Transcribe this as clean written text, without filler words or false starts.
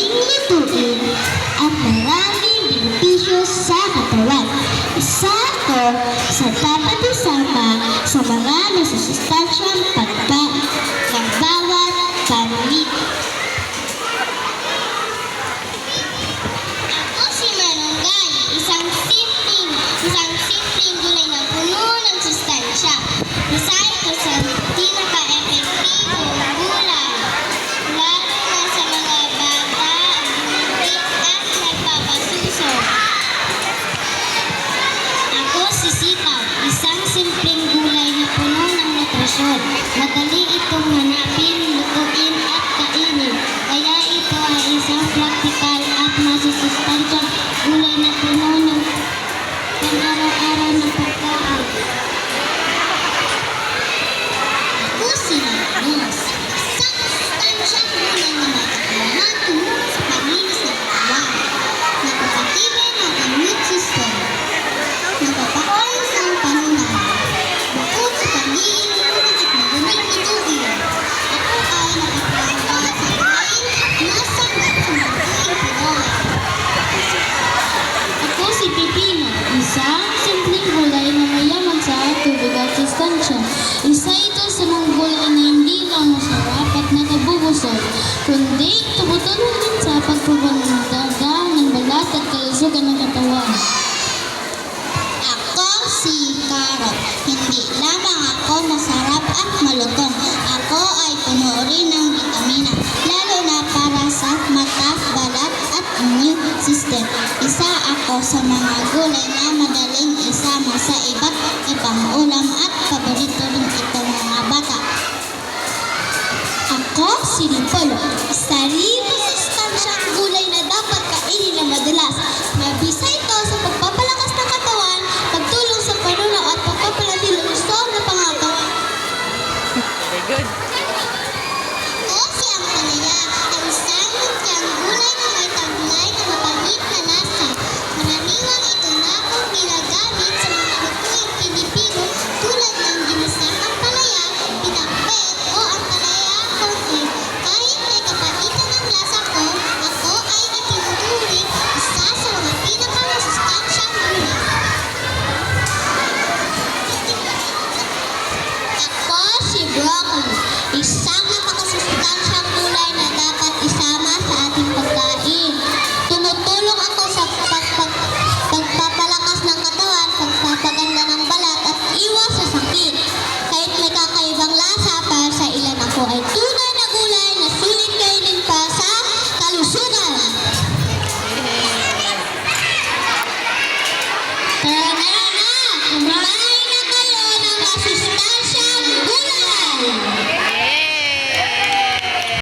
madaling lutuin at maraming benepisyo sa katawan. Isa ito sa dapat isama sa mga masusustansyang pagkain ng bawat pamilya. Ako si Manunggay, isang simpleng gulay na puno ng sustansya. Isa ito sa pinaka-epektibong gulay, lalo na sa mga bata, buntis at nagpapasuso. Ako si Sitaw, isang simpleng gulay na puno ng nutrisyon. Madali itong hanapin, lutuin at kainin. Kaya ito ay isang praktikal at masusustansyang gulay na puno ng pang-araw-araw na pagkain. Ako si Lanos, isang sustansyang gulay na makakalaman tumulong sa paglinis ng katawan, napapatibay ng immune system, napapaayos ang panunahan, bukod sa pag-iinuman at madaling ituin. Ako ay nakapagod sa kain at nasanggap sa mabuting Pinoy. Ako si Pipino, isang simpleng gulay na mayaman sa tubig at sustansya. Isa ito sa mga gulay na hindi lang masarap at nakabubusog, kundi tumutulong din sa pagpapandaga ng balat at kalusugan ng katawan. Ako si Carrot. Hindi lamang ako masarap at malutong. Ako ay puno rin ng vitamina, lalo na para sa mata, balat at immune system. Isa ako sa mga gulay na madaling isama sa iba't ibang ulam at paborito rin itong mga bata. Ako si Lipolo,